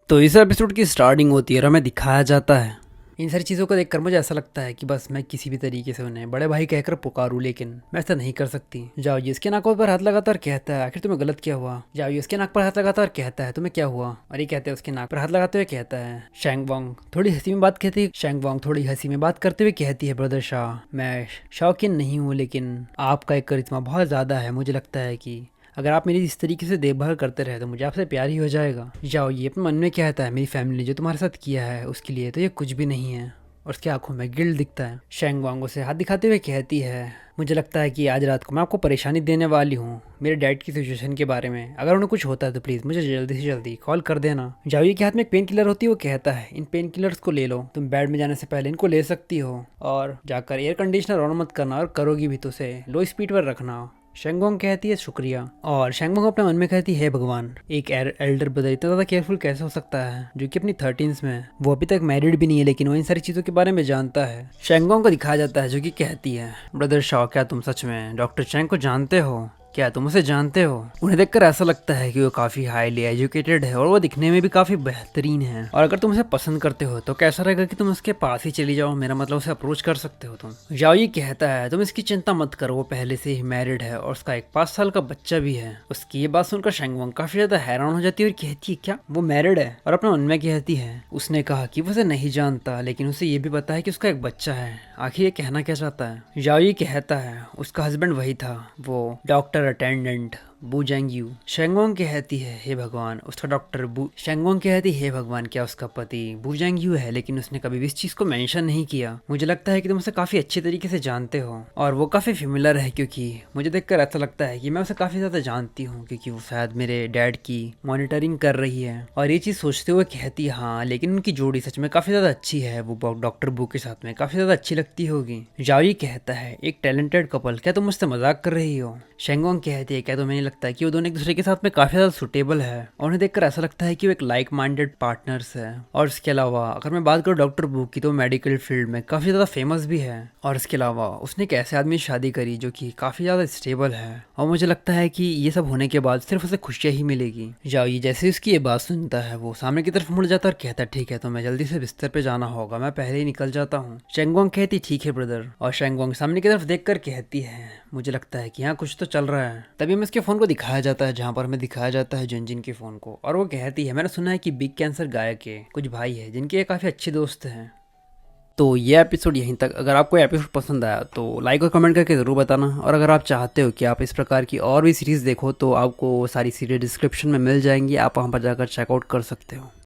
तो इस एपिसोड की स्टार्टिंग होती है और हमें दिखाया जाता है इन सारी चीज़ों को देखकर मुझे ऐसा लगता है कि बस मैं किसी भी तरीके से उन्हें बड़े भाई कहकर पुकारूं, लेकिन मैं ऐसा नहीं कर सकती। जाओ ये इसके नाक पर हाथ लगाता और कहता है आखिर तुम्हें गलत क्या हुआ। जाओ ये इसके नाक पर हाथ लगाता और कहता है तुम्हें क्या हुआ, और ये कहते हैं उसके नाक पर हाथ लगाते हुए कहता है शैंग वोंग थोड़ी हंसी में बात कहती है। शैंग वोंग थोड़ी हंसी में बात करते हुए कहती है ब्रदर शाह, मैं शौकीन नहीं हूँ, लेकिन आपका एक करिश्मा बहुत ज़्यादा है। मुझे लगता है कि अगर आप मेरी इस तरीके से देखभाल करते रहे तो मुझे आपसे प्यार ही हो जाएगा। जाओ ये अपने मन में कहता है मेरी फैमिली ने जो तुम्हारे साथ किया है उसके लिए तो ये कुछ भी नहीं है, और उसकी आंखों में गिल्ट दिखता है। शैंग वांग उसे हाथ दिखाते हुए कहती है मुझे लगता है कि आज रात को मैं आपको परेशानी देने वाली हूँ मेरे डैड की सिचुएशन के बारे में। अगर उन्हें कुछ होता है तो प्लीज़ मुझे जल्दी से जल्दी कॉल कर देना। जाओ के हाथ में एक पेन किलर होती है, वो कहता है इन पेन किलर्स को ले लो, तुम बेड में जाने से पहले इनको ले सकती हो, और जाकर एयर कंडीशनर ऑन मत करना, और करोगी भी तो उसे लो स्पीड पर रखना। शेंगोंग कहती है शुक्रिया, और शेंगोंग अपने मन में कहती है भगवान एक एल्डर ब्रदर इतना ज़्यादा केयरफुल कैसे हो सकता है जो कि अपनी 13s में, वो अभी तक मैरिड भी नहीं है लेकिन वो इन सारी चीज़ों के बारे में जानता है। शेंगोंग को दिखाया जाता है जो कि कहती है ब्रदर शाह क्या तुम सच में डॉक्टर चैंग को जानते हो, क्या तुम उसे जानते हो। उन्हें देखकर ऐसा लगता है कि वो काफी हाईली एजुकेटेड है और वो दिखने में भी काफी बेहतरीन है, और अगर तुम उसे पसंद करते हो तो कैसा रहेगा कि तुम उसके पास ही चली जाओ, मेरा मतलब उसे अप्रोच कर सकते हो तुम। जाओ ये कहता है तुम इसकी चिंता मत करो, वो पहले से ही मैरिड है और उसका एक 5 साल का बच्चा भी है। उसकी ये बात सुनकर शेंगवोंग काफी ज्यादा हैरान हो जाती है और कहती है क्या वो मैरिड है, और अपने मन में कहती है उसने कहा कि वो उसे नहीं जानता लेकिन उसे ये भी पता है कि उसका एक बच्चा है, आखिर ये कहना क्या चाहता है। जाओ ये कहता है उसका हस्बैंड वही था, वो डॉक्टर अटेंडेंट बू जेंगयू। शेंगोंग कहती है हे भगवान उसका डॉक्टर बू। शेंगोंग कहती है हे भगवान क्या उसका पति बू जेंगयू है, लेकिन उसने कभी भी इस चीज को मेंशन नहीं किया। मुझे लगता है कि तुम उसे काफी अच्छी तरीके से जानते हो, और वो काफी फेमिलर है क्योंकि मुझे देखकर ऐसा लगता है कि मैं उसे काफी ज्यादा जानती हूँ, क्योंकि वो शायद मेरे डैड की मॉनिटरिंग कर रही है। और ये चीज सोचते हुए कहती है हाँ लेकिन उनकी जोड़ी सच में काफी ज्यादा अच्छी है, वो डॉक्टर बू के साथ में काफी ज्यादा अच्छी लगती होगी। जाओ कहता है एक टैलेंटेड कपल, क्या तुम मुझसे मजाक कर रही हो। शेंगोंग कहती है क्या तुम्हें नहीं लगता है कि वो दोनों एक दूसरे के साथ में काफी ज्यादा सुटेबल है, और उन्हें देखकर ऐसा लगता है कि वो एक लाइक माइंडेड पार्टनर्स है। और इसके अलावा अगर मैं बात करूँ डॉक्टर बू की तो मेडिकल फील्ड में काफी ज्यादा फेमस भी है, और इसके अलावा उसने एक ऐसे आदमी से शादी करी जो कि काफी ज्यादा स्टेबल है, और मुझे लगता है कि ये सब होने के बाद सिर्फ उसे खुशियां ही मिलेगी। जाओ ये जैसे ही उसकी ये बात सुनता है वो सामने की तरफ मुड़ जाता है और कहता है ठीक है तो मैं जल्दी से बिस्तर पे जाना होगा, मैं पहले ही निकल जाता हूँ। शेंगोंग कहती ठीक है ब्रदर, और शेंगोंग सामने की तरफ देखकर कहती है मुझे लगता है कि यहाँ कुछ तो चल रहा है। तभी हमें इसके फोन को दिखाया जाता है जहाँ पर हमें दिखाया जाता है जिनजिन के फोन को, और वो कहती है मैंने सुना है कि बिग कैंसर गायक के कुछ भाई है जिनके काफी अच्छे दोस्त हैं। तो ये एपिसोड यहीं तक। अगर आपको एपिसोड पसंद आया तो लाइक और कमेंट करके ज़रूर बताना, और अगर आप चाहते हो कि आप इस प्रकार की और भी सीरीज़ देखो तो आपको सारी सीरीज डिस्क्रिप्शन में मिल जाएंगी, आप वहाँ पर जाकर चेकआउट कर सकते हो।